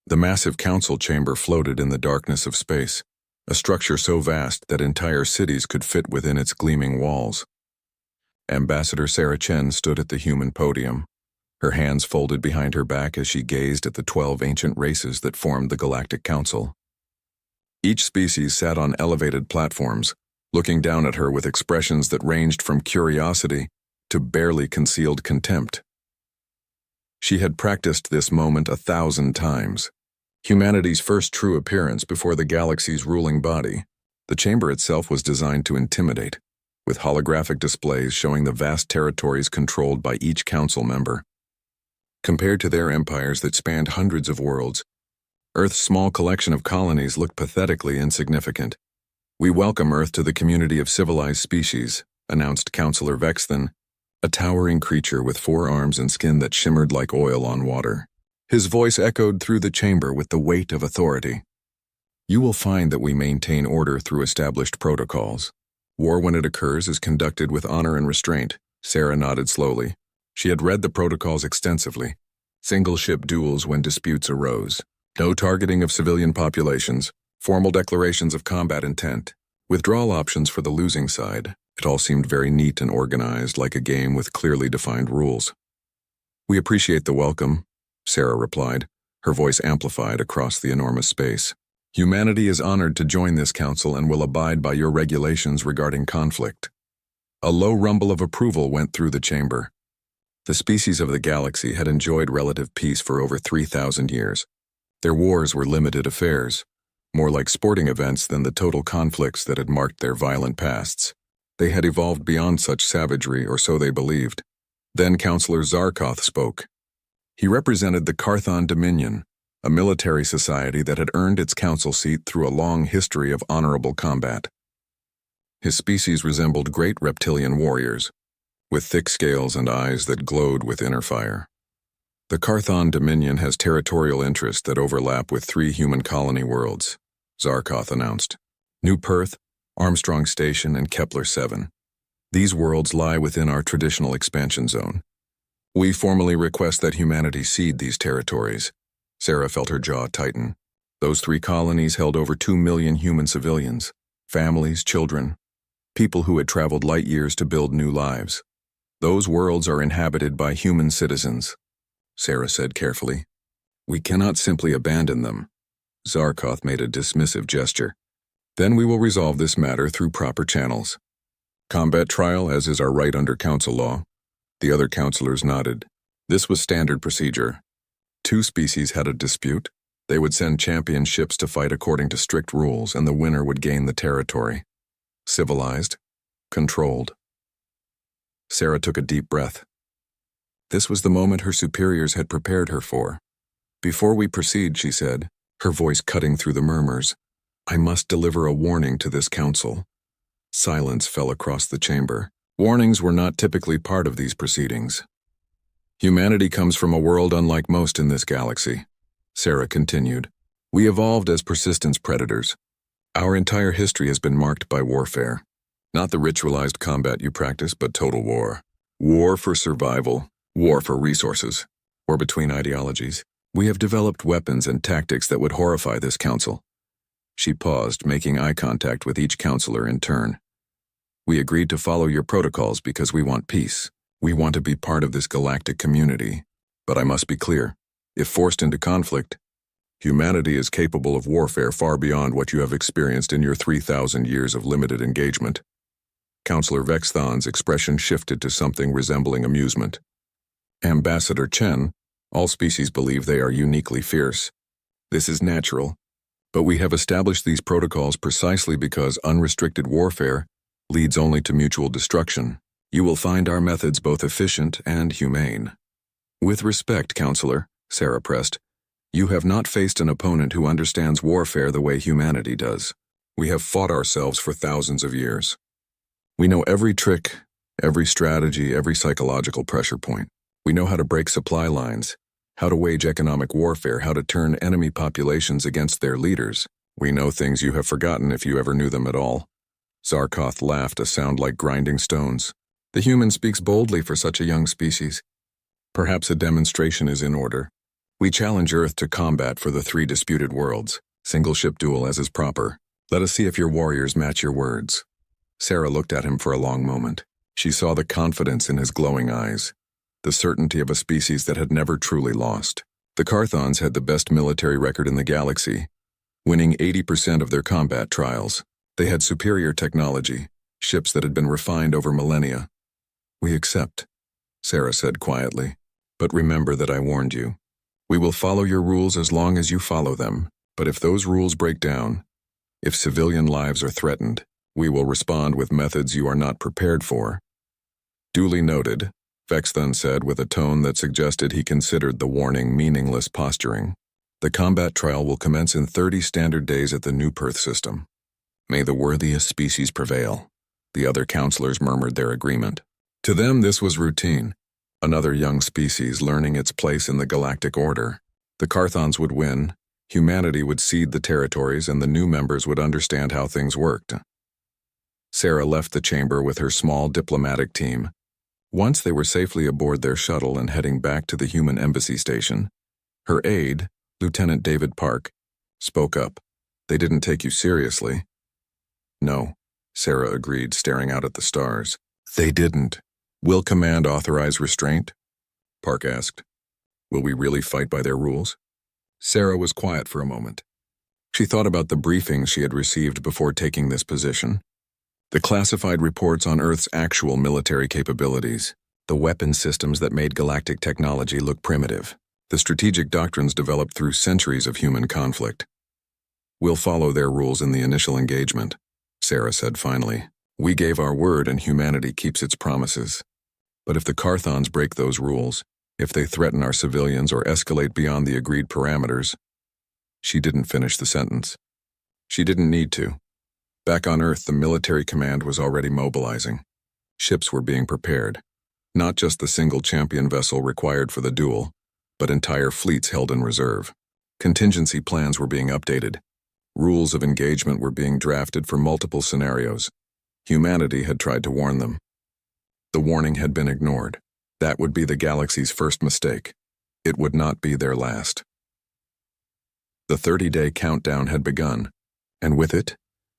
The massive council chamber floated in the darkness of space, a structure so vast that entire cities could fit within its gleaming walls. Ambassador Sarah Chen stood at the human podium, her hands folded behind her back as she gazed at the 12 ancient races that formed the Galactic Council. Each species sat on elevated platforms, looking down at her with expressions that ranged from curiosity to barely concealed contempt. She had practiced this moment 1,000 times. Humanity's first true appearance before the galaxy's ruling body. The chamber itself was designed to intimidate, with holographic displays showing the vast territories controlled by each council member. Compared to their empires that spanned hundreds of worlds, Earth's small collection of colonies looked pathetically insignificant. "We welcome Earth to the community of civilized species," announced Councillor Vexthan, a towering creature with 4 arms and skin that shimmered like oil on water. His voice echoed through the chamber with the weight of authority. "You will find that we maintain order through established protocols. War, when it occurs, is conducted with honor and restraint." Sarah nodded slowly. She had read the protocols extensively. Single-ship duels when disputes arose. No targeting of civilian populations. Formal declarations of combat intent. Withdrawal options for the losing side. It all seemed very neat and organized, like a game with clearly defined rules. "We appreciate the welcome," Sarah replied, her voice amplified across the enormous space. "Humanity is honored to join this council and will abide by your regulations regarding conflict." A low rumble of approval went through the chamber. The species of the galaxy had enjoyed relative peace for over 3,000 years. Their wars were limited affairs, more like sporting events than the total conflicts that had marked their violent pasts. They had evolved beyond such savagery, or so they believed. Then Councillor Zarkoth spoke. He represented the Carthon Dominion, a military society that had earned its council seat through a long history of honorable combat. His species resembled great reptilian warriors, with thick scales and eyes that glowed with inner fire. "The Carthon Dominion has territorial interests that overlap with 3 human colony worlds," Zarkoth announced. "New Perth, Armstrong Station, and Kepler 7. These worlds lie within our traditional expansion zone. We formally request that humanity cede these territories." Sarah felt her jaw tighten. Those 3 colonies held over 2 million human civilians, families, children, people who had traveled light years to build new lives. "Those worlds are inhabited by human citizens," Sarah said carefully. "We cannot simply abandon them." Zarkoth made a dismissive gesture. "Then we will resolve this matter through proper channels. Combat trial, as is our right under council law." The other councillors nodded. This was standard procedure. 2 species had a dispute. They would send champion ships to fight according to strict rules, and the winner would gain the territory. Civilized, controlled. Sarah took a deep breath. This was the moment her superiors had prepared her for. "Before we proceed," she said, her voice cutting through the murmurs, "I must deliver a warning to this council." Silence fell across the chamber. Warnings were not typically part of these proceedings. "Humanity comes from a world unlike most in this galaxy," Sarah continued. "We evolved as persistence predators. Our entire history has been marked by warfare. Not the ritualized combat you practice, but total war. War for survival, war for resources, war between ideologies. We have developed weapons and tactics that would horrify this council." She paused, making eye contact with each councillor in turn. "We agreed to follow your protocols because we want peace. We want to be part of this galactic community. But I must be clear, if forced into conflict, humanity is capable of warfare far beyond what you have experienced in your 3,000 years of limited engagement." Councillor Vexthan's expression shifted to something resembling amusement. "Ambassador Chen, all species believe they are uniquely fierce. This is natural, but we have established these protocols precisely because unrestricted warfare leads only to mutual destruction. You will find our methods both efficient and humane." "With respect, Councillor," Sarah pressed, "you have not faced an opponent who understands warfare the way humanity does. We have fought ourselves for thousands of years. We know every trick, every strategy, every psychological pressure point. We know how to break supply lines, how to wage economic warfare, how to turn enemy populations against their leaders. We know things you have forgotten if you ever knew them at all." Zarkoth laughed, a sound like grinding stones. "The human speaks boldly for such a young species. Perhaps a demonstration is in order." We challenge Earth to combat for the 3 disputed worlds. Single ship duel as is proper. Let us see if your warriors match your words. Sarah looked at him for a long moment. She saw the confidence in his glowing eyes, the certainty of a species that had never truly lost. The Carthons had the best military record in the galaxy, winning 80% of their combat trials. They had superior technology, ships that had been refined over millennia. We accept, Sarah said quietly. But remember that I warned you. We will follow your rules as long as you follow them. But if those rules break down, if civilian lives are threatened, we will respond with methods you are not prepared for. Duly noted, Vex then said with a tone that suggested he considered the warning meaningless posturing. The combat trial will commence in 30 standard days at the New Perth system. May the worthiest species prevail. The other counselors murmured their agreement. To them this was routine. Another young species learning its place in the galactic order. The Carthons would win, humanity would cede the territories, and the new members would understand how things worked. Sarah left the chamber with her small diplomatic team. Once they were safely aboard their shuttle and heading back to the human embassy station, her aide, Lieutenant David Park, spoke up. They didn't take you seriously. No, Sarah agreed, staring out at the stars. They didn't. Will command authorize restraint? Park asked. Will we really fight by their rules? Sarah was quiet for a moment. She thought about the briefings she had received before taking this position. The classified reports on Earth's actual military capabilities, the weapon systems that made galactic technology look primitive, the strategic doctrines developed through centuries of human conflict. We'll follow their rules in the initial engagement, Sarah said finally. We gave our word and humanity keeps its promises. But if the Carthons break those rules, if they threaten our civilians or escalate beyond the agreed parameters. She didn't finish the sentence. She didn't need to. Back on Earth, the military command was already mobilizing. Ships were being prepared. Not just the single champion vessel required for the duel, but entire fleets held in reserve. Contingency plans were being updated. Rules of engagement were being drafted for multiple scenarios. Humanity had tried to warn them. The warning had been ignored. That would be the galaxy's first mistake. It would not be their last. The 30-day countdown had begun, and with it,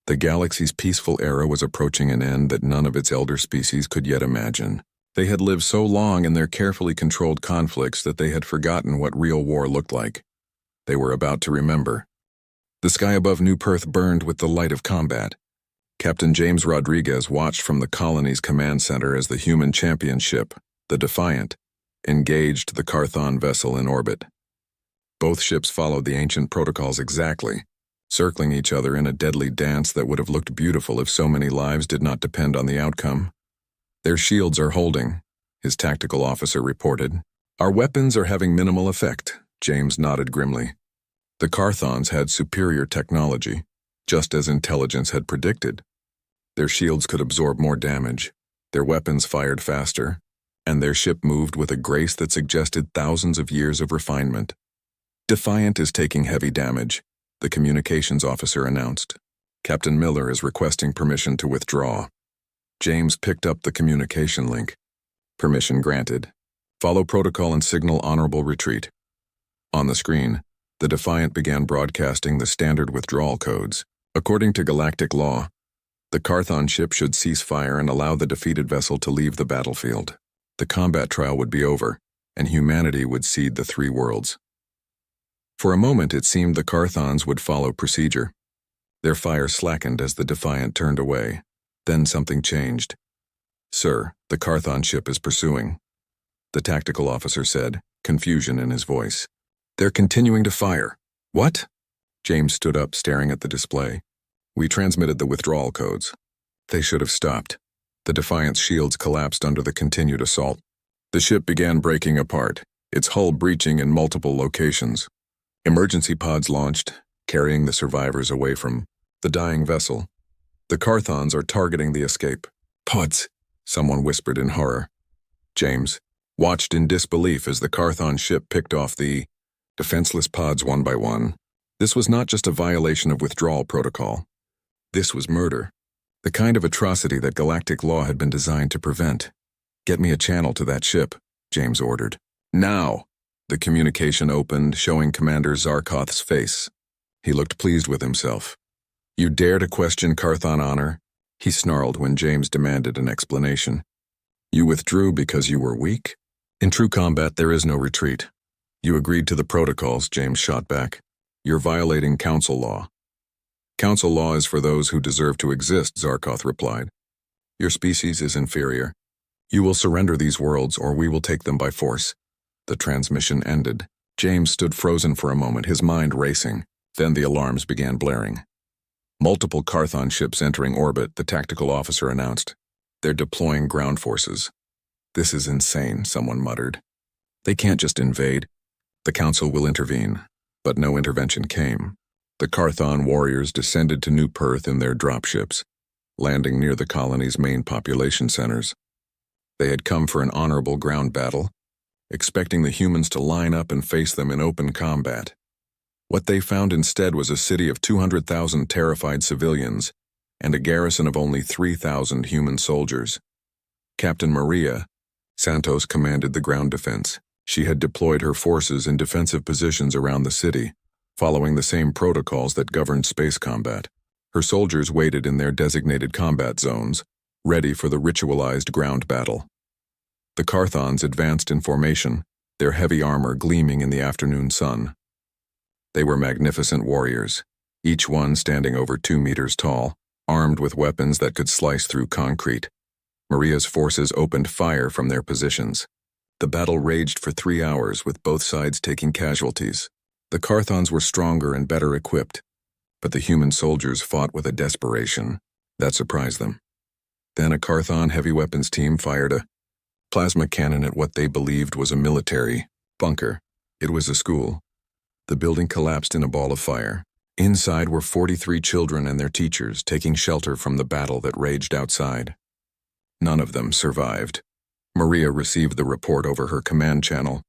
the galaxy's peaceful era was approaching an end that none of its elder species could yet imagine. They had lived so long in their carefully controlled conflicts that they had forgotten what real war looked like. They were about to remember. The sky above New Perth burned with the light of combat. Captain James Rodriguez watched from the colony's command center as the human champion ship, the Defiant, engaged the Carthon vessel in orbit. Both ships followed the ancient protocols exactly, circling each other in a deadly dance that would have looked beautiful if so many lives did not depend on the outcome. Their shields are holding, his tactical officer reported. Our weapons are having minimal effect, James nodded grimly. The Carthons had superior technology, just as intelligence had predicted. Their shields could absorb more damage, their weapons fired faster, and their ship moved with a grace that suggested thousands of years of refinement. Defiant is taking heavy damage, the communications officer announced. Captain Miller is requesting permission to withdraw. James picked up the communication link. Permission granted. Follow protocol and signal honorable retreat. On the screen, the Defiant began broadcasting the standard withdrawal codes. According to galactic law, the Carthon ship should cease fire and allow the defeated vessel to leave the battlefield. The combat trial would be over, and humanity would cede the 3 worlds. For a moment it seemed the Carthons would follow procedure. Their fire slackened as the Defiant turned away. Then something changed. Sir, the Carthon ship is pursuing, the tactical officer said, confusion in his voice. They're continuing to fire. What? James stood up, staring at the display. We transmitted the withdrawal codes. They should have stopped. The Defiant's shields collapsed under the continued assault. The ship began breaking apart, its hull breaching in multiple locations. Emergency pods launched, carrying the survivors away from the dying vessel. The Carthons are targeting the escape. Pods, someone whispered in horror. James watched in disbelief as the Carthon ship picked off the defenseless pods one by one. This was not just a violation of withdrawal protocol. This was murder, the kind of atrocity that galactic law had been designed to prevent. Get me a channel to that ship, James ordered. Now! The communication opened, showing Commander Zarkoth's face. He looked pleased with himself. "You dare to question Carthon honor?" he snarled when James demanded an explanation. "You withdrew because you were weak? In true combat, there is no retreat. You agreed to the protocols," James shot back. "You're violating council law." "Council law is for those who deserve to exist," Zarkoth replied. "Your species is inferior. You will surrender these worlds, or we will take them by force." The transmission ended. James stood frozen for a moment, his mind racing. Then the alarms began blaring. "Multiple Carthon ships entering orbit," the tactical officer announced. "They're deploying ground forces." "This is insane," someone muttered. "They can't just invade. The council will intervene." But no intervention came. The Carthon warriors descended to New Perth in their dropships, landing near the colony's main population centers. They had come for an honorable ground battle, expecting the humans to line up and face them in open combat. What they found instead was a city of 200,000 terrified civilians and a garrison of only 3,000 human soldiers. Captain Maria Santos commanded the ground defense. She had deployed her forces in defensive positions around the city, following the same protocols that governed space combat. Her soldiers waited in their designated combat zones, ready for the ritualized ground battle. The Carthons advanced in formation, their heavy armor gleaming in the afternoon sun. They were magnificent warriors, each one standing over 2 meters tall, armed with weapons that could slice through concrete. Maria's forces opened fire from their positions. The battle raged for 3 hours, with both sides taking casualties. The Carthons were stronger and better equipped, but the human soldiers fought with a desperation that surprised them. Then a Carthon heavy weapons team fired a plasma cannon at what they believed was a military bunker. It was a school. The building collapsed in a ball of fire. Inside were 43 children and their teachers, taking shelter from the battle that raged outside. None of them survived. Maria received the report over her command channel.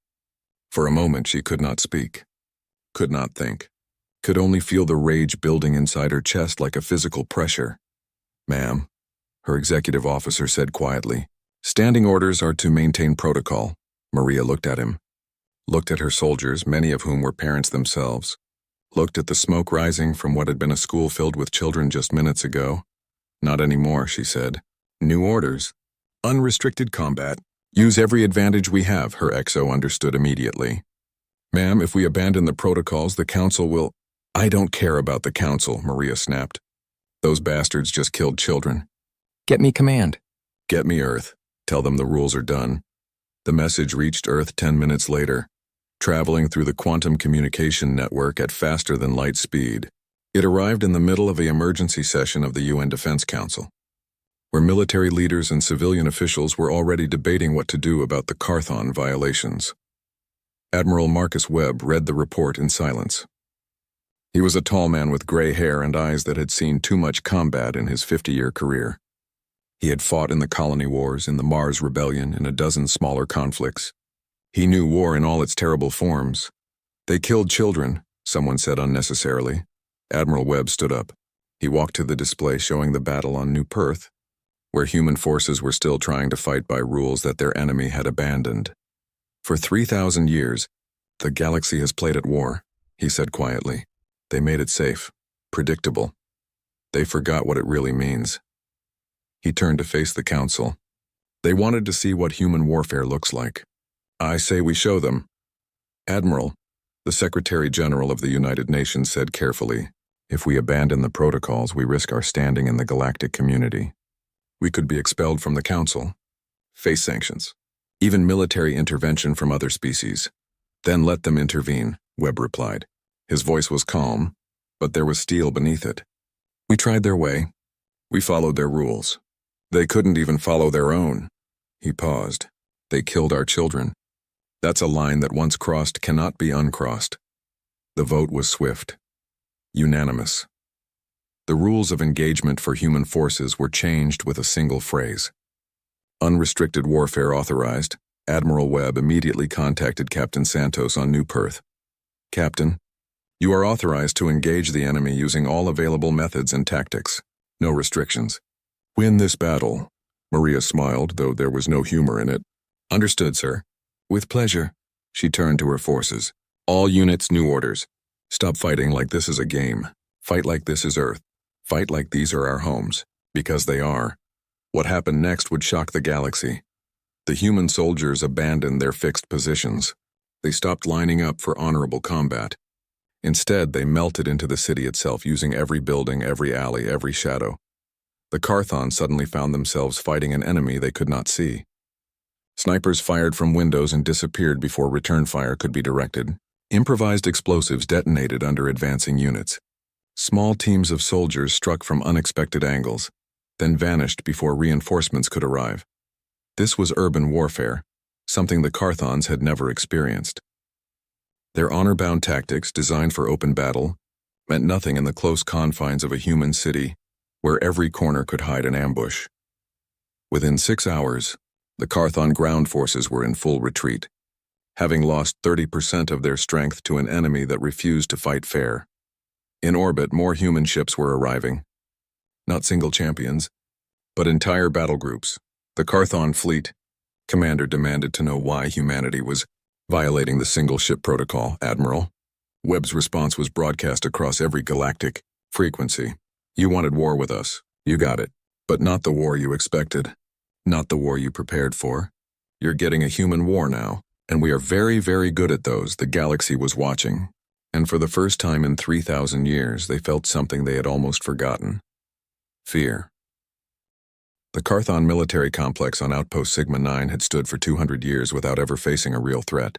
For a moment she could not speak, could not think, could only feel the rage building inside her chest like a physical pressure. "Ma'am," her executive officer said quietly, "standing orders are to maintain protocol." Maria looked at him, looked at her soldiers, many of whom were parents themselves, looked at the smoke rising from what had been a school filled with children just minutes ago. "Not anymore," she said. "New orders. Unrestricted combat. Use every advantage we have," her XO understood immediately. "Ma'am, if we abandon the protocols, the council will—" "I don't care about the council," Maria snapped. "Those bastards just killed children. Get me command. Get me Earth. Tell them the rules are done." The message reached Earth 10 minutes later, traveling through the quantum communication network at faster than light speed. It arrived in the middle of an emergency session of the UN Defense Council, where military leaders and civilian officials were already debating what to do about the Carthon violations. Admiral Marcus Webb read the report in silence. He was a tall man with gray hair and eyes that had seen too much combat in his 50-year career. He had fought in the colony wars, in the Mars Rebellion, and a dozen smaller conflicts. He knew war in all its terrible forms. "They killed children," someone said unnecessarily. Admiral Webb stood up. He walked to the display showing the battle on New Perth, where human forces were still trying to fight by rules that their enemy had abandoned. "For 3,000 years, the galaxy has played at war," he said quietly. "They made it safe, predictable. They forgot what it really means." He turned to face the council. "They wanted to see what human warfare looks like. I say we show them." "Admiral," the Secretary General of the United Nations said carefully, "if we abandon the protocols, we risk our standing in the galactic community. We could be expelled from the council, face sanctions, even military intervention from other species." "Then let them intervene," Webb replied. His voice was calm, but there was steel beneath it. "We tried their way. We followed their rules. They couldn't even follow their own." He paused. "They killed our children. That's a line that once crossed cannot be uncrossed." The vote was swift, unanimous. The rules of engagement for human forces were changed with a single phrase. Unrestricted warfare authorized. Admiral Webb immediately contacted Captain Santos on New Perth. "Captain, you are authorized to engage the enemy using all available methods and tactics. No restrictions. Win this battle." Maria smiled, though there was no humor in it. "Understood, sir." "With pleasure." She turned to her forces. All units, new orders. Stop fighting like this is a game. Fight like this is Earth. Fight like these are our homes. Because they are. What happened next would shock the galaxy. The human soldiers abandoned their fixed positions. They stopped lining up for honorable combat. Instead, they melted into the city itself, using every building, every alley, every shadow. The Carthon suddenly found themselves fighting an enemy they could not see. Snipers fired from windows and disappeared before return fire could be directed. Improvised explosives detonated under advancing units. Small teams of soldiers struck from unexpected angles, then vanished before reinforcements could arrive. This was urban warfare, something the Carthons had never experienced. Their honor-bound tactics, designed for open battle, meant nothing in the close confines of a human city where every corner could hide an ambush. Within 6 hours, the Carthon ground forces were in full retreat, having lost 30% of their strength to an enemy that refused to fight fair. In orbit, more human ships were arriving. Not single champions, but entire battle groups. The Carthon fleet commander demanded to know why humanity was violating the single-ship protocol. Admiral, Webb's response was broadcast across every galactic frequency. You wanted war with us. You got it. But not the war you expected. Not the war you prepared for. You're getting a human war now, and we are very, very good at those. The galaxy was watching, and for the first time in 3,000 years, they felt something they had almost forgotten. Fear. The Carthon military complex on Outpost Sigma 9 had stood for 200 years without ever facing a real threat.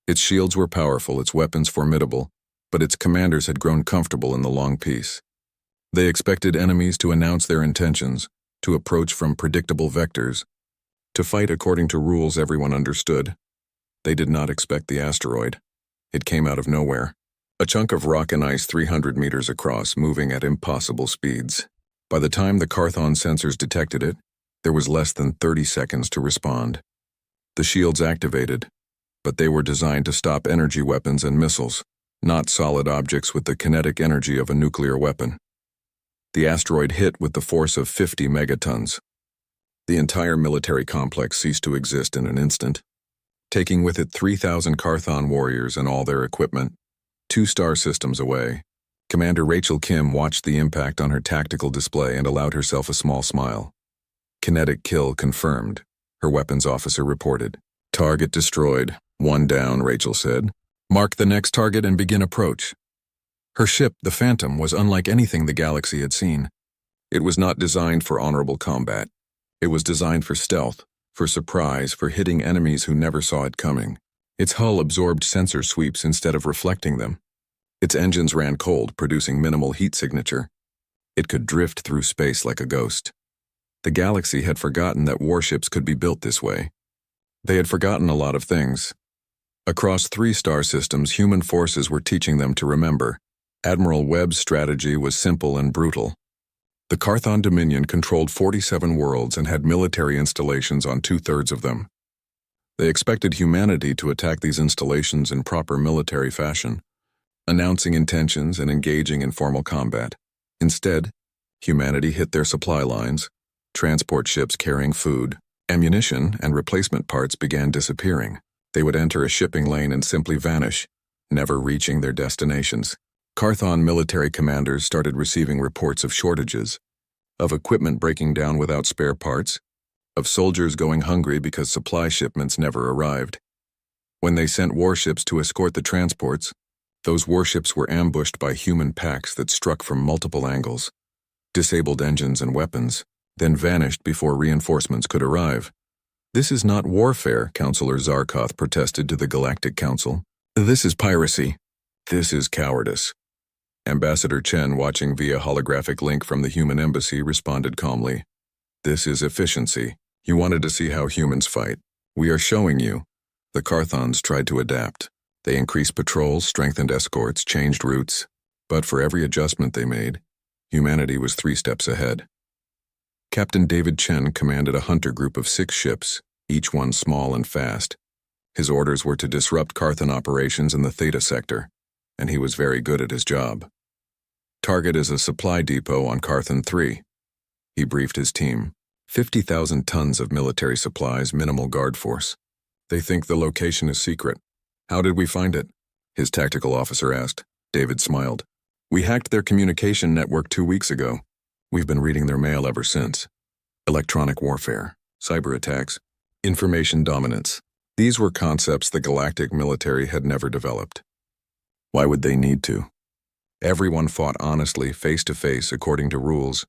Its shields were powerful, its weapons formidable, but its commanders had grown comfortable in the long peace. They expected enemies to announce their intentions, to approach from predictable vectors, to fight according to rules everyone understood. They did not expect the asteroid. It came out of nowhere. A chunk of rock and ice 300 meters across, moving at impossible speeds. By the time the Carthon sensors detected it, there was less than 30 seconds to respond. The shields activated, but they were designed to stop energy weapons and missiles, not solid objects with the kinetic energy of a nuclear weapon. The asteroid hit with the force of 50 megatons. The entire military complex ceased to exist in an instant, taking with it 3,000 Carthon warriors and all their equipment. 2 star systems away, Commander Rachel Kim watched the impact on her tactical display and allowed herself a small smile. Kinetic kill confirmed, her weapons officer reported. Target destroyed. 1 down, Rachel said. Mark the next target and begin approach. Her ship, the Phantom, was unlike anything the galaxy had seen. It was not designed for honorable combat. It was designed for stealth, for surprise, for hitting enemies who never saw it coming. Its hull absorbed sensor sweeps instead of reflecting them. Its engines ran cold, producing minimal heat signature. It could drift through space like a ghost. The galaxy had forgotten that warships could be built this way. They had forgotten a lot of things. Across 3 star systems, human forces were teaching them to remember. Admiral Webb's strategy was simple and brutal. The Carthon Dominion controlled 47 worlds and had military installations on 2/3 of them. They expected humanity to attack these installations in proper military fashion, announcing intentions and engaging in formal combat. Instead, humanity hit their supply lines. Transport ships carrying food, ammunition, and replacement parts began disappearing. They would enter a shipping lane and simply vanish, never reaching their destinations. Carthon military commanders started receiving reports of shortages, of equipment breaking down without spare parts, of soldiers going hungry because supply shipments never arrived. When they sent warships to escort the transports, those warships were ambushed by human packs that struck from multiple angles, disabled engines and weapons, then vanished before reinforcements could arrive. This is not warfare, Counselor Zarkoth protested to the Galactic Council. This is piracy. This is cowardice. Ambassador Chen, watching via holographic link from the human embassy, responded calmly. This is efficiency. You wanted to see how humans fight. We are showing you. The Carthons tried to adapt. They increased patrols, strengthened escorts, changed routes. But for every adjustment they made, humanity was 3 steps ahead. Captain David Chen commanded a hunter group of 6 ships, each one small and fast. His orders were to disrupt Carthon operations in the Theta sector, and he was very good at his job. Target is a supply depot on Carthon 3. He briefed his team. 50,000 tons of military supplies, minimal guard force. They think the location is secret. How did we find it? His tactical officer asked. David smiled. We hacked their communication network 2 weeks ago. We've been reading their mail ever since. Electronic warfare, cyber attacks, information dominance. These were concepts the galactic military had never developed. Why would they need to? Everyone fought honestly, face to face, according to rules.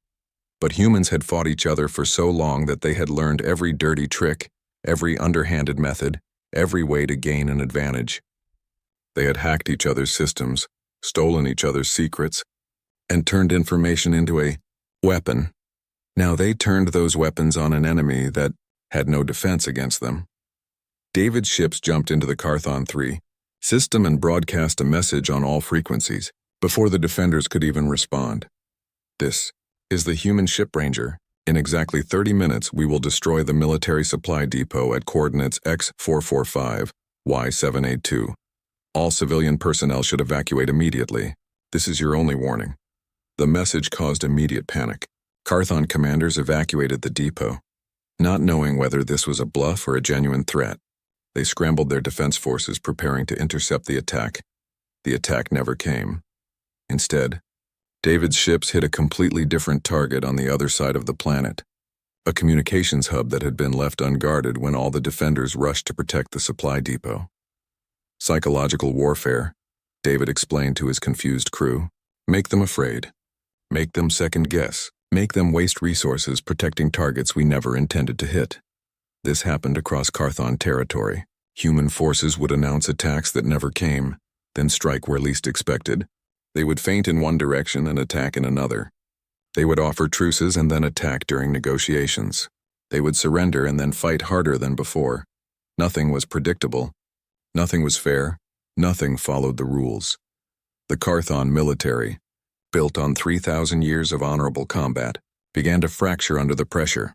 But humans had fought each other for so long that they had learned every dirty trick, every underhanded method, every way to gain an advantage. They had hacked each other's systems, stolen each other's secrets, and turned information into a weapon. Now they turned those weapons on an enemy that had no defense against them. David's ships jumped into the Carthon 3 system and broadcast a message on all frequencies before the defenders could even respond. This is the human ship ranger. In exactly 30 minutes, we will destroy the military supply depot at coordinates X445, Y782. All civilian personnel should evacuate immediately. This is your only warning. The message caused immediate panic. Carthon commanders evacuated the depot. Not knowing whether this was a bluff or a genuine threat, they scrambled their defense forces preparing to intercept the attack. The attack never came. Instead, David's ships hit a completely different target on the other side of the planet, a communications hub that had been left unguarded when all the defenders rushed to protect the supply depot. Psychological warfare, David explained to his confused crew. Make them afraid. Make them second guess. Make them waste resources protecting targets we never intended to hit. This happened across Carthon territory. Human forces would announce attacks that never came, then strike where least expected. They would feint in one direction and attack in another. They would offer truces and then attack during negotiations. They would surrender and then fight harder than before. Nothing was predictable. Nothing was fair. Nothing followed the rules. The Carthon military, built on 3,000 years of honorable combat, began to fracture under the pressure.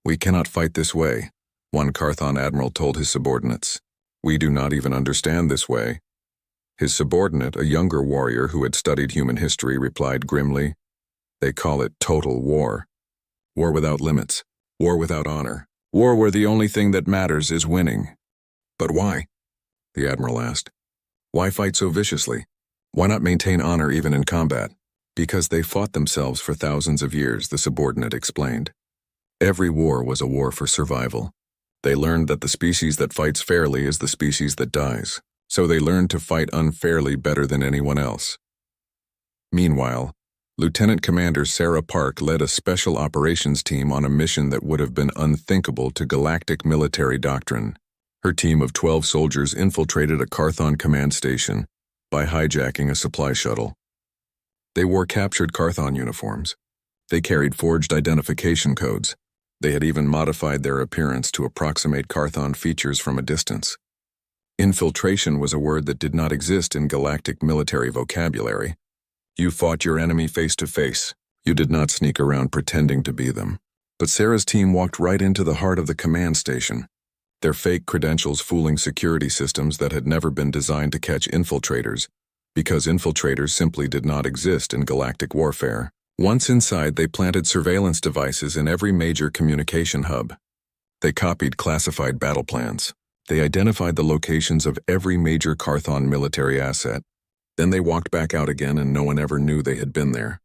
We cannot fight this way, one Carthon admiral told his subordinates. We do not even understand this way. His subordinate, a younger warrior who had studied human history, replied grimly, They call it total war. War without limits. War without honor. War where the only thing that matters is winning. But why? The admiral asked. Why fight so viciously? Why not maintain honor even in combat? Because they fought themselves for thousands of years, the subordinate explained. Every war was a war for survival. They learned that the species that fights fairly is the species that dies. So they learned to fight unfairly better than anyone else. Meanwhile, Lieutenant Commander Sarah Park led a special operations team on a mission that would have been unthinkable to galactic military doctrine. Her team of 12 soldiers infiltrated a Carthon command station by hijacking a supply shuttle. They wore captured Carthon uniforms. They carried forged identification codes. They had even modified their appearance to approximate Carthon features from a distance. Infiltration was a word that did not exist in galactic military vocabulary. You fought your enemy face to face. You did not sneak around pretending to be them. But Sarah's team walked right into the heart of the command station, their fake credentials fooling security systems that had never been designed to catch infiltrators, because infiltrators simply did not exist in galactic warfare. Once inside, they planted surveillance devices in every major communication hub. They copied classified battle plans. They identified the locations of every major Carthon military asset. Then they walked back out again and no one ever knew they had been there.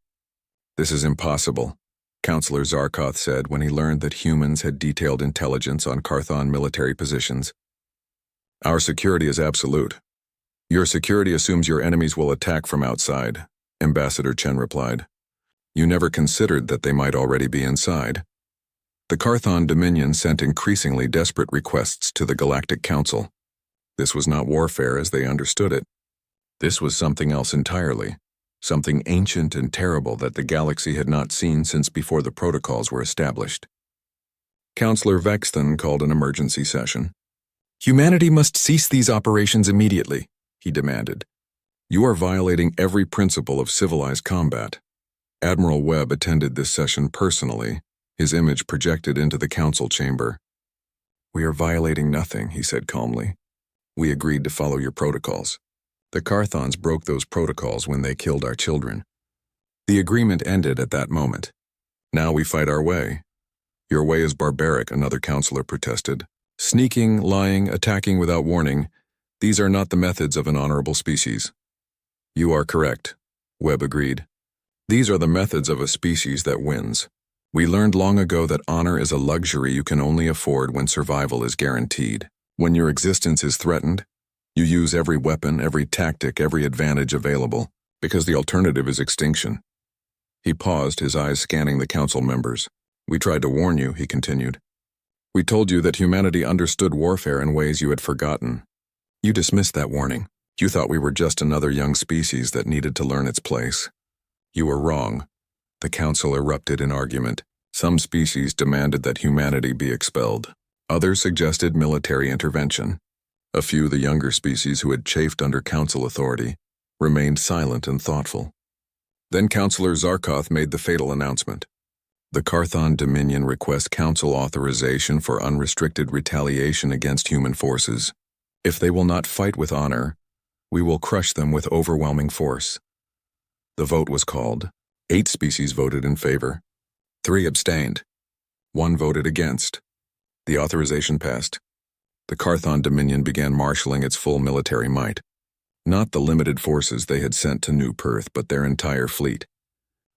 This is impossible, Counselor Zarkoth said when he learned that humans had detailed intelligence on Carthon military positions. Our security is absolute. Your security assumes your enemies will attack from outside, Ambassador Chen replied. You never considered that they might already be inside. The Carthon Dominion sent increasingly desperate requests to the Galactic Council. This was not warfare as they understood it. This was something else entirely, something ancient and terrible that the galaxy had not seen since before the protocols were established. Counselor Vexton called an emergency session. Humanity must cease these operations immediately, he demanded. You are violating every principle of civilized combat. Admiral Webb attended this session personally, his image projected into the council chamber. We are violating nothing, he said calmly. We agreed to follow your protocols. The Carthons broke those protocols when they killed our children. The agreement ended at that moment. Now we fight our way. Your way is barbaric, another counselor protested. Sneaking, lying, attacking without warning. These are not the methods of an honorable species. You are correct, Webb agreed. These are the methods of a species that wins. We learned long ago that honor is a luxury you can only afford when survival is guaranteed. When your existence is threatened, you use every weapon, every tactic, every advantage available, because the alternative is extinction. He paused, his eyes scanning the council members. We tried to warn you, he continued. We told you that humanity understood warfare in ways you had forgotten. You dismissed that warning. You thought we were just another young species that needed to learn its place. You were wrong. The council erupted in argument. Some species demanded that humanity be expelled. Others suggested military intervention. A few, the younger species who had chafed under council authority, remained silent and thoughtful. Then Councillor Zarkoth made the fatal announcement. The Carthon Dominion requests council authorization for unrestricted retaliation against human forces. If they will not fight with honor, we will crush them with overwhelming force. The vote was called. 8 species voted in favor. 3 abstained. 1 voted against. The authorization passed. The Carthon Dominion began marshalling its full military might. Not the limited forces they had sent to New Perth, but their entire fleet.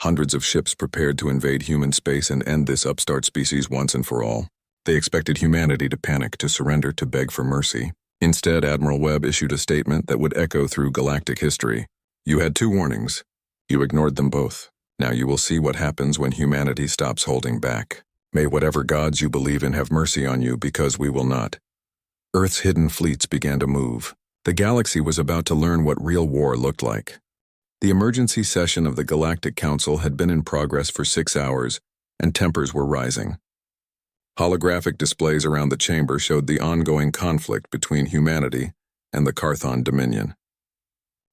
Hundreds of ships prepared to invade human space and end this upstart species once and for all. They expected humanity to panic, to surrender, to beg for mercy. Instead, Admiral Webb issued a statement that would echo through galactic history. You had 2 warnings. You ignored them both. Now you will see what happens when humanity stops holding back. May whatever gods you believe in have mercy on you, because we will not. Earth's hidden fleets began to move. The galaxy was about to learn what real war looked like. The emergency session of the Galactic Council had been in progress for 6 hours, and tempers were rising. Holographic displays around the chamber showed the ongoing conflict between humanity and the Carthon Dominion.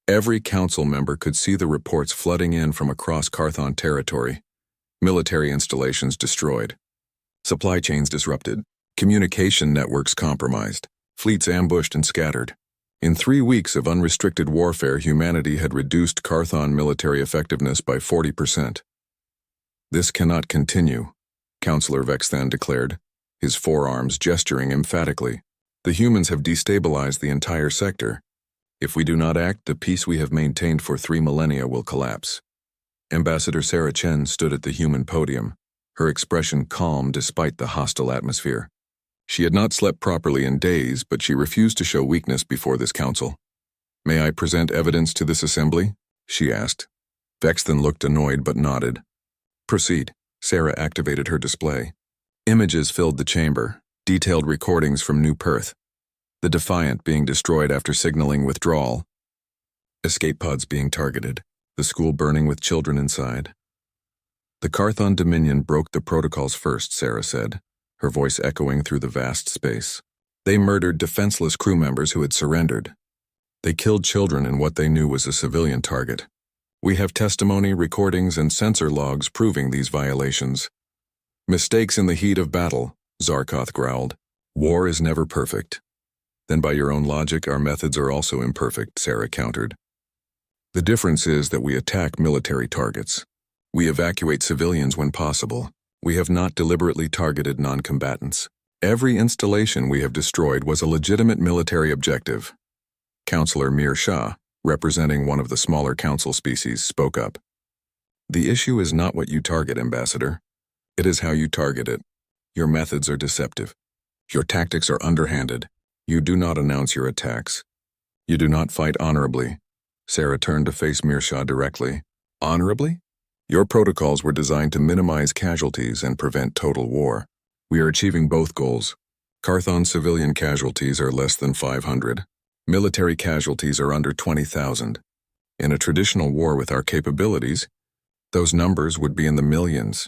Every council member could see the reports flooding in from across Carthon territory. Military installations destroyed. Supply chains disrupted. Communication networks compromised. Fleets ambushed and scattered. In 3 weeks of unrestricted warfare, humanity had reduced Carthon military effectiveness by 40%. This cannot continue, Councillor Vexthan declared, his forearms gesturing emphatically. The humans have destabilized the entire sector. If we do not act, the peace we have maintained for 3 millennia will collapse. Ambassador Sarah Chen stood at the human podium, her expression calm despite the hostile atmosphere. She had not slept properly in days, but she refused to show weakness before this council. May I present evidence to this assembly? She asked. Vexthan looked annoyed but nodded. Proceed. Sarah activated her display. Images filled the chamber, detailed recordings from New Perth. The Defiant being destroyed after signaling withdrawal. Escape pods being targeted. The school burning with children inside. The Carthon Dominion broke the protocols first, Sarah said, her voice echoing through the vast space. They murdered defenseless crew members who had surrendered. They killed children in what they knew was a civilian target. We have testimony, recordings, and sensor logs proving these violations. Mistakes in the heat of battle, Zarkoth growled. War is never perfect. Then by your own logic, our methods are also imperfect, Sarah countered. The difference is that we attack military targets. We evacuate civilians when possible. We have not deliberately targeted non-combatants. Every installation we have destroyed was a legitimate military objective. Councillor Mir Shah, representing one of the smaller council species, spoke up. The issue is not what you target, Ambassador. It is how you target it. Your methods are deceptive. Your tactics are underhanded. You do not announce your attacks. You do not fight honorably. Sarah turned to face Mir Shah directly. Honorably? Your protocols were designed to minimize casualties and prevent total war. We are achieving both goals. Carthon civilian casualties are less than 500. Military casualties are under 20,000. In a traditional war with our capabilities, those numbers would be in the millions.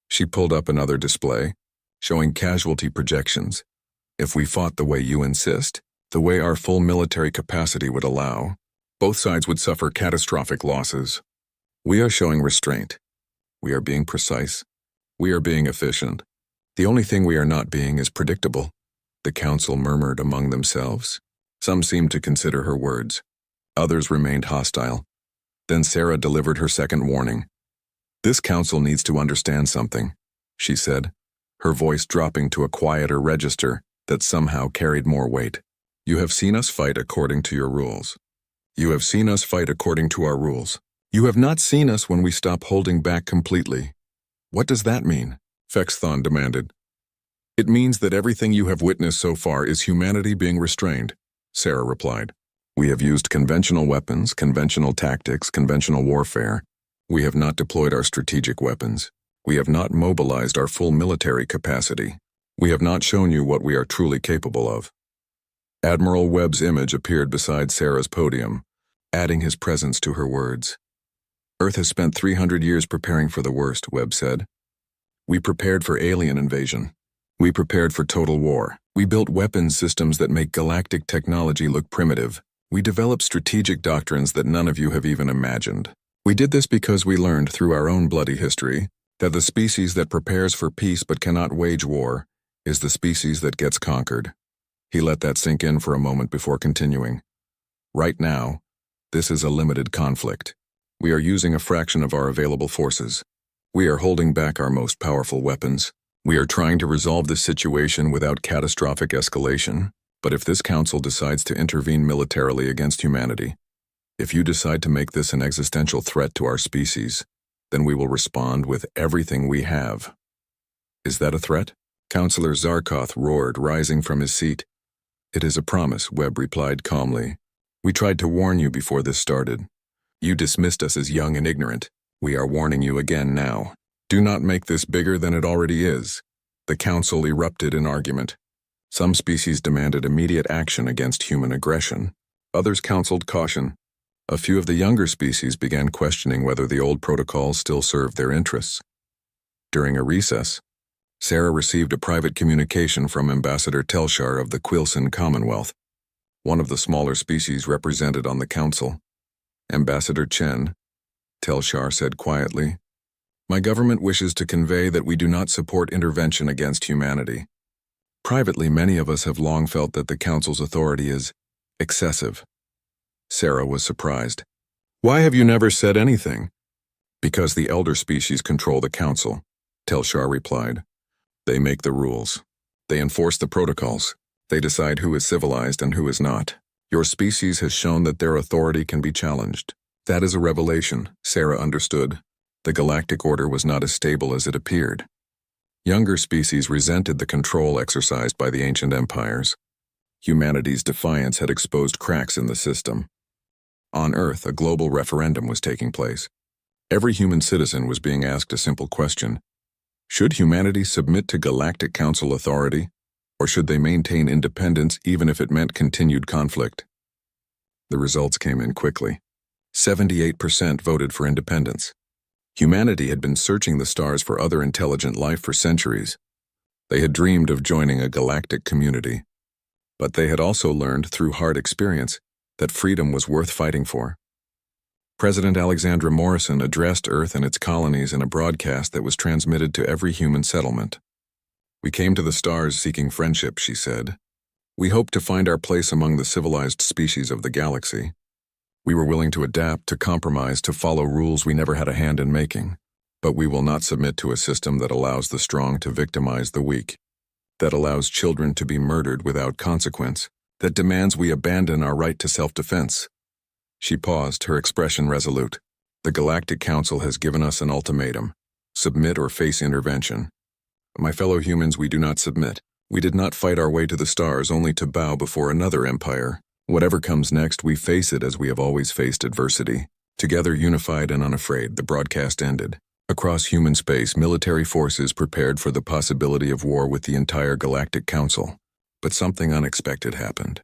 She pulled up another display, showing casualty projections. If we fought the way you insist, the way our full military capacity would allow, both sides would suffer catastrophic losses. We are showing restraint. We are being precise. We are being efficient. The only thing we are not being is predictable. The council murmured among themselves. Some seemed to consider her words. Others remained hostile. Then Sarah delivered her second warning. This council needs to understand something, she said, her voice dropping to a quieter register that somehow carried more weight. You have seen us fight according to your rules. You have seen us fight according to our rules. You have not seen us when we stop holding back completely. What does that mean? Fexthon demanded. It means that everything you have witnessed so far is humanity being restrained, Sarah replied. We have used conventional weapons, conventional tactics, conventional warfare. We have not deployed our strategic weapons. We have not mobilized our full military capacity. We have not shown you what we are truly capable of. Admiral Webb's image appeared beside Sarah's podium, adding his presence to her words. Earth has spent 300 years preparing for the worst, Webb said. We prepared for alien invasion. We prepared for total war. We built weapons systems that make galactic technology look primitive. We developed strategic doctrines that none of you have even imagined. We did this because we learned through our own bloody history that the species that prepares for peace but cannot wage war is the species that gets conquered. He let that sink in for a moment before continuing. Right now, this is a limited conflict. We are using a fraction of our available forces. We are holding back our most powerful weapons. We are trying to resolve this situation without catastrophic escalation, but if this council decides to intervene militarily against humanity, if you decide to make this an existential threat to our species, then we will respond with everything we have. Is that a threat? Counselor Zarkoth roared, rising from his seat. It is a promise, Webb replied calmly. We tried to warn you before this started. You dismissed us as young and ignorant. We are warning you again now. Do not make this bigger than it already is. The council erupted in argument. Some species demanded immediate action against human aggression. Others counseled caution. A few of the younger species began questioning whether the old protocols still served their interests. During a recess, Sarah received a private communication from Ambassador Telshar of the Quilson Commonwealth, one of the smaller species represented on the council. Ambassador Chen, Telshar said quietly, my government wishes to convey that we do not support intervention against humanity. Privately, many of us have long felt that the council's authority is excessive. Sarah was surprised. Why have you never said anything? Because the elder species control the council, Telshar replied. They make the rules. They enforce the protocols. They decide who is civilized and who is not. Your species has shown that their authority can be challenged. That is a revelation, Sarah understood. The galactic order was not as stable as it appeared. Younger species resented the control exercised by the ancient empires. Humanity's defiance had exposed cracks in the system. On Earth, a global referendum was taking place. Every human citizen was being asked a simple question. Should humanity submit to Galactic Council authority, or should they maintain independence even if it meant continued conflict? The results came in quickly. 78% voted for independence. Humanity had been searching the stars for other intelligent life for centuries. They had dreamed of joining a galactic community. But they had also learned through hard experience that freedom was worth fighting for. President Alexandra Morrison addressed Earth and its colonies in a broadcast that was transmitted to every human settlement. We came to the stars seeking friendship, she said. We hoped to find our place among the civilized species of the galaxy. We were willing to adapt, to compromise, to follow rules we never had a hand in making. But we will not submit to a system that allows the strong to victimize the weak, that allows children to be murdered without consequence, that demands we abandon our right to self-defense. She paused, her expression resolute. The Galactic Council has given us an ultimatum. Submit or face intervention. My fellow humans, we do not submit. We did not fight our way to the stars only to bow before another empire. Whatever comes next, we face it as we have always faced adversity. Together, unified and unafraid, the broadcast ended. Across human space, military forces prepared for the possibility of war with the entire Galactic Council. But something unexpected happened.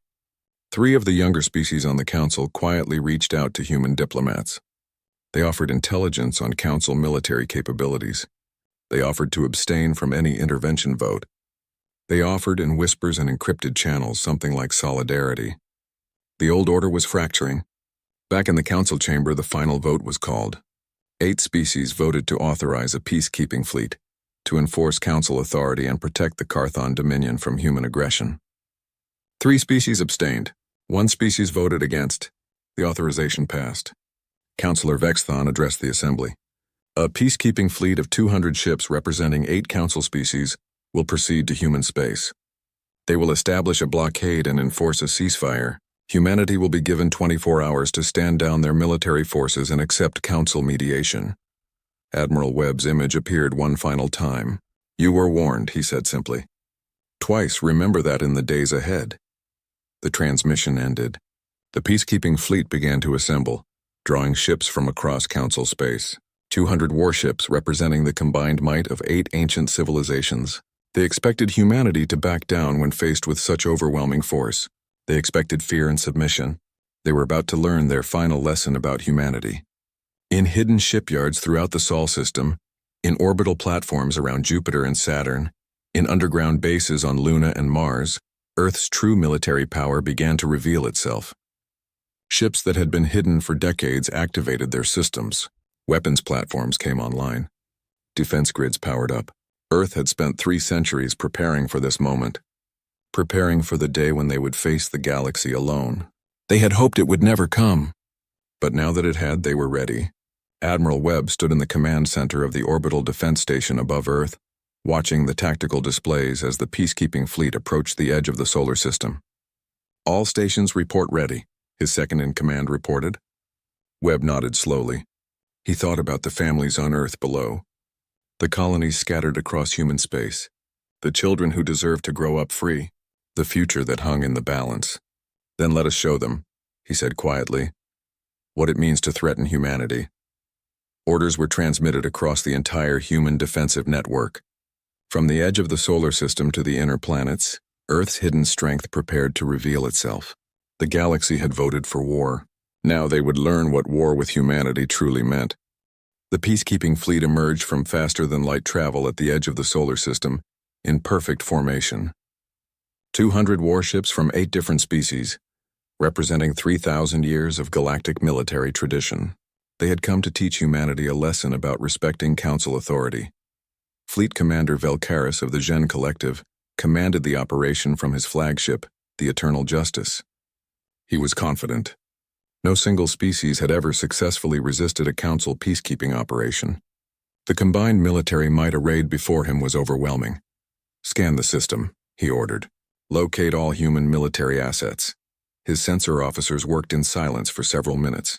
3 of the younger species on the Council quietly reached out to human diplomats. They offered intelligence on Council military capabilities. They offered to abstain from any intervention vote. They offered in whispers and encrypted channels something like solidarity. The old order was fracturing. Back in the Council chamber, the final vote was called. 8 species voted to authorize a peacekeeping fleet, to enforce Council authority and protect the Carthon Dominion from human aggression. 3 species abstained. 1 species voted against. The authorization passed. Councillor Vexthon addressed the assembly. A peacekeeping fleet of 200 ships representing 8 Council species will proceed to human space. They will establish a blockade and enforce a ceasefire. Humanity will be given 24 hours to stand down their military forces and accept council mediation. Admiral Webb's image appeared one final time. You were warned, he said simply. Twice, remember that in the days ahead. The transmission ended. The peacekeeping fleet began to assemble, drawing ships from across council space. 200 warships representing the combined might of 8 ancient civilizations. They expected humanity to back down when faced with such overwhelming force. They expected fear and submission. They were about to learn their final lesson about humanity. In hidden shipyards throughout the Sol system, in orbital platforms around Jupiter and Saturn, in underground bases on Luna and Mars, Earth's true military power began to reveal itself. Ships that had been hidden for decades activated their systems. Weapons platforms came online. Defense grids powered up. Earth had spent 3 centuries preparing for this moment, preparing for the day when they would face the galaxy alone. They had hoped it would never come. But now that it had, they were ready. Admiral Webb stood in the command center of the orbital defense station above Earth, watching the tactical displays as the peacekeeping fleet approached the edge of the solar system. All stations report ready, his second-in-command reported. Webb nodded slowly. He thought about the families on Earth below, the colonies scattered across human space, the children who deserved to grow up free, the future that hung in the balance. Then let us show them, he said quietly, what it means to threaten humanity. Orders were transmitted across the entire human defensive network. From the edge of the solar system to the inner planets, Earth's hidden strength prepared to reveal itself. The galaxy had voted for war. Now they would learn what war with humanity truly meant. The peacekeeping fleet emerged from faster-than-light travel at the edge of the solar system, in perfect formation. 200 warships from 8 different species, representing 3,000 years of galactic military tradition. They had come to teach humanity a lesson about respecting council authority. Fleet Commander Velkaris of the Gen Collective commanded the operation from his flagship, the Eternal Justice. He was confident. No single species had ever successfully resisted a council peacekeeping operation. The combined military might arrayed before him was overwhelming. Scan the system, he ordered. Locate all human military assets. His sensor officers worked in silence for several minutes.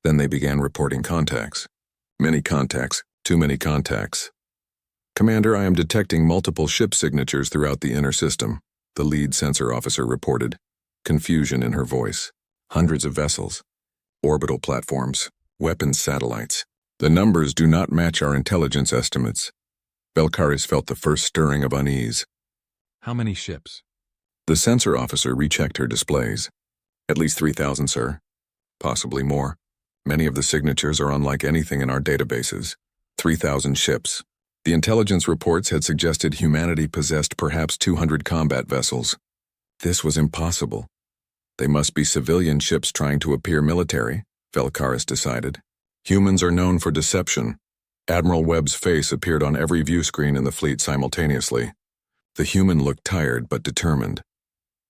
Then they began reporting contacts. Many contacts, too many contacts. Commander, I am detecting multiple ship signatures throughout the inner system, the lead sensor officer reported, confusion in her voice. Hundreds of vessels, orbital platforms, weapons satellites. The numbers do not match our intelligence estimates. Velkaris felt the first stirring of unease. How many ships? The sensor officer rechecked her displays. At least 3,000, sir. Possibly more. Many of the signatures are unlike anything in our databases. 3,000 ships. The intelligence reports had suggested humanity possessed perhaps 200 combat vessels. This was impossible. They must be civilian ships trying to appear military, Velkaris decided. Humans are known for deception. Admiral Webb's face appeared on every view screen in the fleet simultaneously. The human looked tired but determined.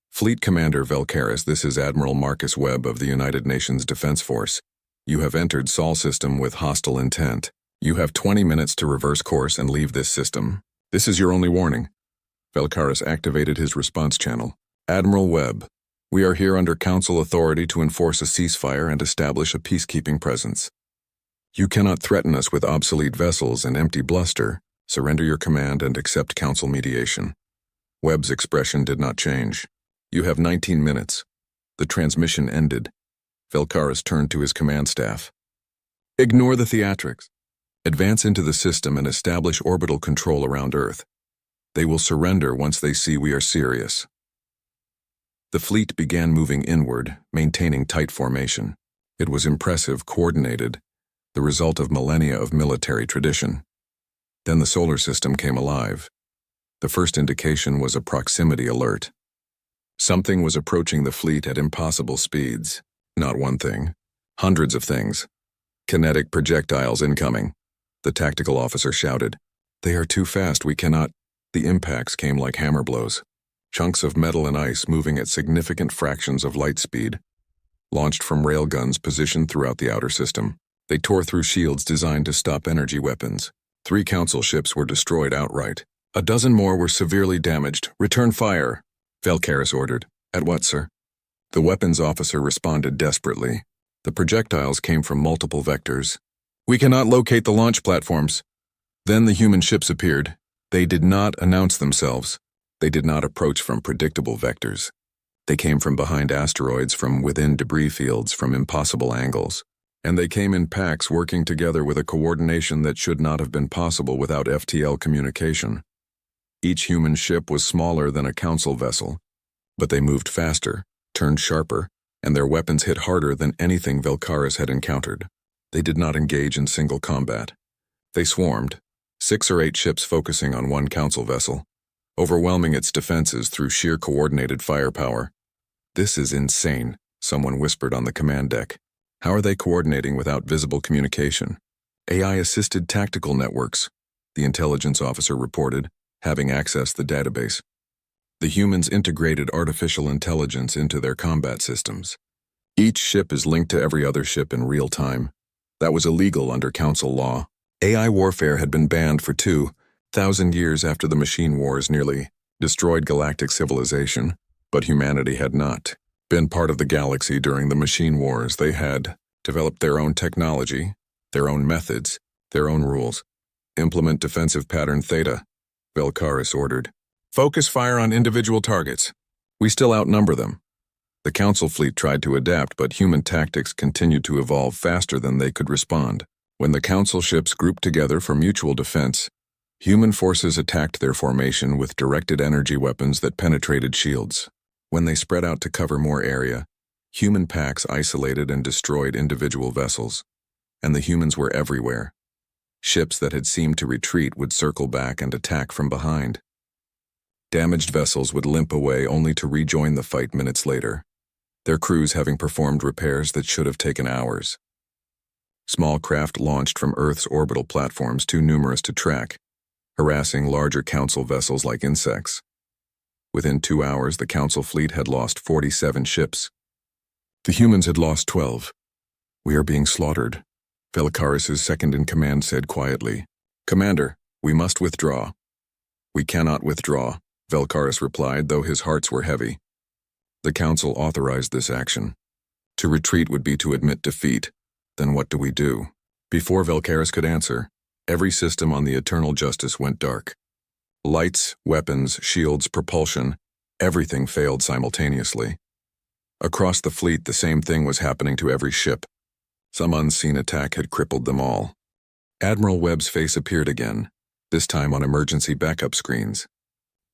Fleet Commander Velkaris, this is Admiral Marcus Webb of the United Nations Defense Force. You have entered Sol system with hostile intent. You have 20 minutes to reverse course and leave this system. This is your only warning. Velkaris activated his response channel. Admiral Webb, we are here under Council authority to enforce a ceasefire and establish a peacekeeping presence. You cannot threaten us with obsolete vessels and empty bluster. Surrender your command and accept Council mediation. Webb's expression did not change. You have 19 minutes. The transmission ended. Velkaris turned to his command staff. Ignore the theatrics. Advance into the system and establish orbital control around Earth. They will surrender once they see we are serious. The fleet began moving inward, maintaining tight formation. It was impressive, coordinated, the result of millennia of military tradition. Then the solar system came alive. The first indication was a proximity alert. Something was approaching the fleet at impossible speeds. Not one thing. Hundreds of things. Kinetic projectiles incoming. The tactical officer shouted. They are too fast, we cannot. The impacts came like hammer blows. Chunks of metal and ice moving at significant fractions of light speed. Launched from railguns positioned throughout the outer system. They tore through shields designed to stop energy weapons. 3 council ships were destroyed outright. A dozen more were severely damaged. Return fire. Velkaris ordered. At what, sir? The weapons officer responded desperately. The projectiles came from multiple vectors. We cannot locate the launch platforms. Then the human ships appeared. They did not announce themselves. They did not approach from predictable vectors. They came from behind asteroids, from within debris fields, from impossible angles. And they came in packs working together with a coordination that should not have been possible without FTL communication. Each human ship was smaller than a council vessel, but they moved faster, turned sharper, and their weapons hit harder than anything Velkaris had encountered. They did not engage in single combat. They swarmed, 6 or 8 ships focusing on one council vessel, overwhelming its defenses through sheer coordinated firepower. This is insane, someone whispered on the command deck. How are they coordinating without visible communication? AI-assisted tactical networks, the intelligence officer reported, having accessed the database. The humans integrated artificial intelligence into their combat systems. Each ship is linked to every other ship in real time. That was illegal under council law. AI warfare had been banned for 2,000 years after the machine wars nearly destroyed galactic civilization, but humanity had not been part of the galaxy during the machine wars. They had developed their own technology, their own methods, their own rules. Implement defensive pattern Theta, Velkaris ordered. Focus fire on individual targets. We still outnumber them. The council fleet tried to adapt, but human tactics continued to evolve faster than they could respond. When the council ships grouped together for mutual defense, human forces attacked their formation with directed energy weapons that penetrated shields. When they spread out to cover more area, human packs isolated and destroyed individual vessels, and the humans were everywhere. Ships that had seemed to retreat would circle back and attack from behind. Damaged vessels would limp away only to rejoin the fight minutes later, their crews having performed repairs that should have taken hours. Small craft launched from Earth's orbital platforms too numerous to track, harassing larger council vessels like insects. Within 2 hours, the council fleet had lost 47 ships. The humans had lost 12. We are being slaughtered, Velkaris' second-in-command said quietly. Commander, we must withdraw. We cannot withdraw, Velkaris replied, though his hearts were heavy. The council authorized this action. To retreat would be to admit defeat. Then what do we do? Before Velkaris could answer, every system on the Eternal Justice went dark. Lights, weapons, shields, propulsion, everything failed simultaneously. Across the fleet, the same thing was happening to every ship. Some unseen attack had crippled them all. Admiral Webb's face appeared again, this time on emergency backup screens.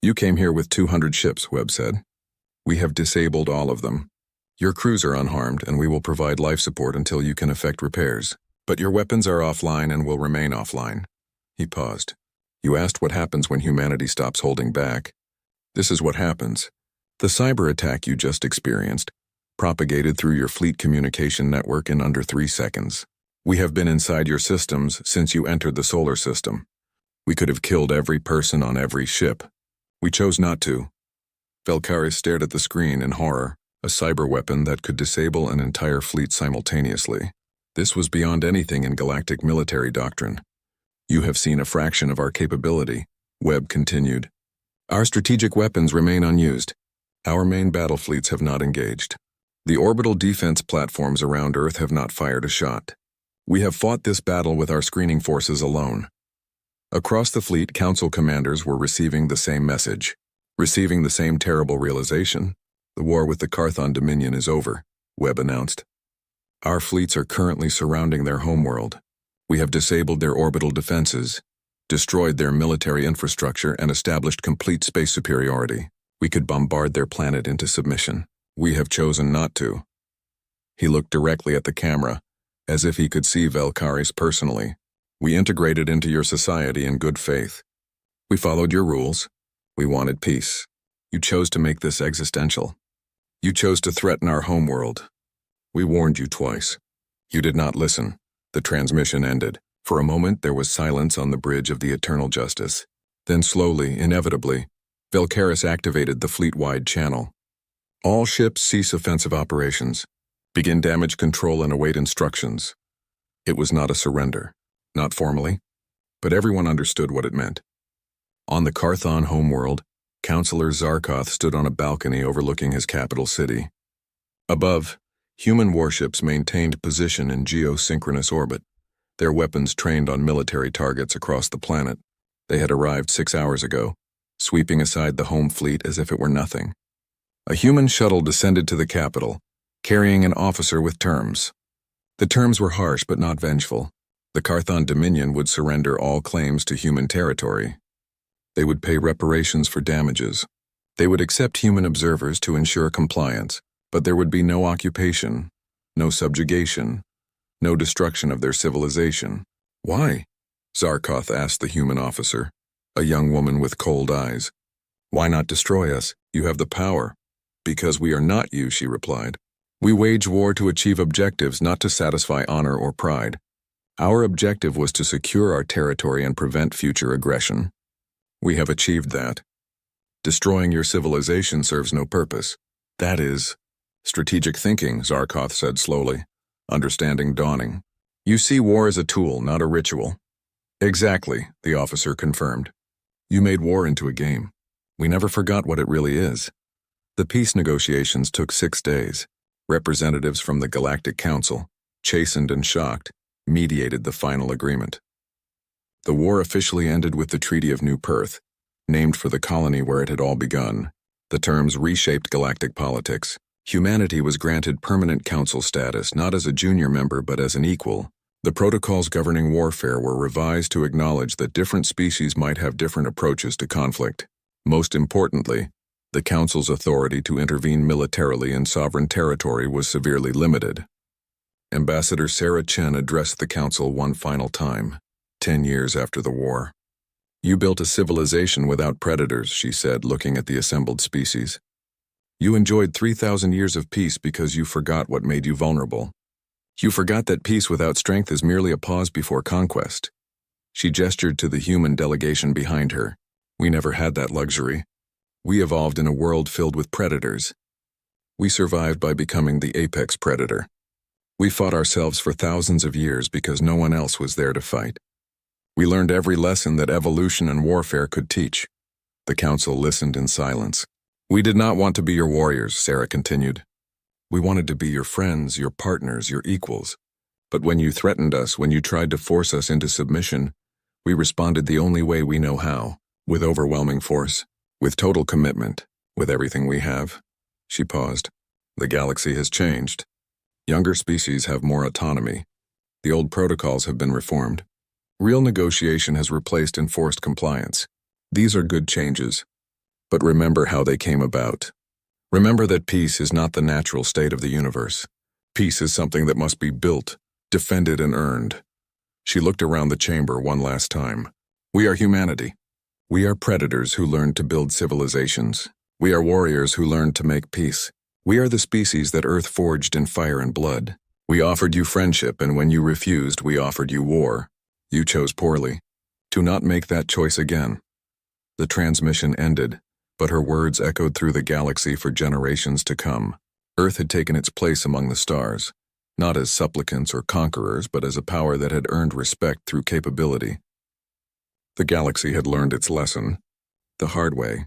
You came here with 200 ships, Webb said. We have disabled all of them. Your crews are unharmed, and we will provide life support until you can effect repairs. But your weapons are offline and will remain offline. He paused. You asked what happens when humanity stops holding back. This is what happens. The cyber attack you just experienced propagated through your fleet communication network in under 3 seconds. We have been inside your systems since you entered the solar system. We could have killed every person on every ship. We chose not to. Velkaris stared at the screen in horror, a cyber weapon that could disable an entire fleet simultaneously. This was beyond anything in galactic military doctrine. You have seen a fraction of our capability, Webb continued. Our strategic weapons remain unused. Our main battle fleets have not engaged. The orbital defense platforms around Earth have not fired a shot. We have fought this battle with our screening forces alone. Across the fleet, council commanders were receiving the same message, receiving the same terrible realization. The war with the Carthon Dominion is over, Webb announced. Our fleets are currently surrounding their homeworld. We have disabled their orbital defenses, destroyed their military infrastructure, and established complete space superiority. We could bombard their planet into submission. We have chosen not to. He looked directly at the camera, as if he could see Velkaris personally. We integrated into your society in good faith. We followed your rules. We wanted peace. You chose to make this existential. You chose to threaten our homeworld. We warned you twice. You did not listen. The transmission ended. For a moment, there was silence on the bridge of the Eternal Justice. Then slowly, inevitably, Velkaris activated the fleet-wide channel. All ships cease offensive operations. Begin damage control and await instructions. It was not a surrender. Not formally, but everyone understood what it meant. On the Carthon homeworld, Counselor Zarkoth stood on a balcony overlooking his capital city. Above, human warships maintained position in geosynchronous orbit, their weapons trained on military targets across the planet. They had arrived 6 hours ago, sweeping aside the home fleet as if it were nothing. A human shuttle descended to the capital, carrying an officer with terms. The terms were harsh but not vengeful. The Carthon Dominion would surrender all claims to human territory. They would pay reparations for damages. They would accept human observers to ensure compliance, but there would be no occupation, no subjugation, no destruction of their civilization. Why? Zarkoth asked the human officer, a young woman with cold eyes. Why not destroy us? You have the power. Because we are not you, she replied. We wage war to achieve objectives, not to satisfy honor or pride. Our objective was to secure our territory and prevent future aggression. We have achieved that. Destroying your civilization serves no purpose. That is strategic thinking, Zarkoth said slowly, understanding dawning. You see war as a tool, not a ritual. Exactly, the officer confirmed. You made war into a game. We never forgot what it really is. The peace negotiations took 6 days. Representatives from the Galactic Council, chastened and shocked, mediated the final agreement. The war officially ended with the Treaty of New Perth, named for the colony where it had all begun. The terms reshaped galactic politics. Humanity was granted permanent council status, not as a junior member but as an equal. The protocols governing warfare were revised to acknowledge that different species might have different approaches to conflict. Most importantly, the Council's authority to intervene militarily in sovereign territory was severely limited. Ambassador Sarah Chen addressed the Council one final time, 10 years after the war. You built a civilization without predators, she said, looking at the assembled species. You enjoyed 3,000 years of peace because you forgot what made you vulnerable. You forgot that peace without strength is merely a pause before conquest. She gestured to the human delegation behind her. We never had that luxury. We evolved in a world filled with predators. We survived by becoming the apex predator. We fought ourselves for thousands of years because no one else was there to fight. We learned every lesson that evolution and warfare could teach. The Council listened in silence. We did not want to be your warriors, Sarah continued. We wanted to be your friends, your partners, your equals. But when you threatened us, when you tried to force us into submission, we responded the only way we know how, with overwhelming force, with total commitment, with everything we have. She paused. The galaxy has changed. Younger species have more autonomy. The old protocols have been reformed. Real negotiation has replaced enforced compliance. These are good changes. But remember how they came about. Remember that peace is not the natural state of the universe. Peace is something that must be built, defended, and earned. She looked around the chamber one last time. We are humanity. We are predators who learned to build civilizations. We are warriors who learned to make peace. We are the species that Earth forged in fire and blood. We offered you friendship, and when you refused, we offered you war. You chose poorly. Do not make that choice again. The transmission ended, but her words echoed through the galaxy for generations to come. Earth had taken its place among the stars, not as supplicants or conquerors, but as a power that had earned respect through capability. The galaxy had learned its lesson, the hard way,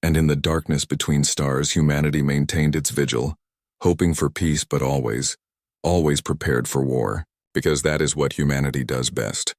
and in the darkness between stars, humanity maintained its vigil, hoping for peace but always prepared for war, because that is what humanity does best.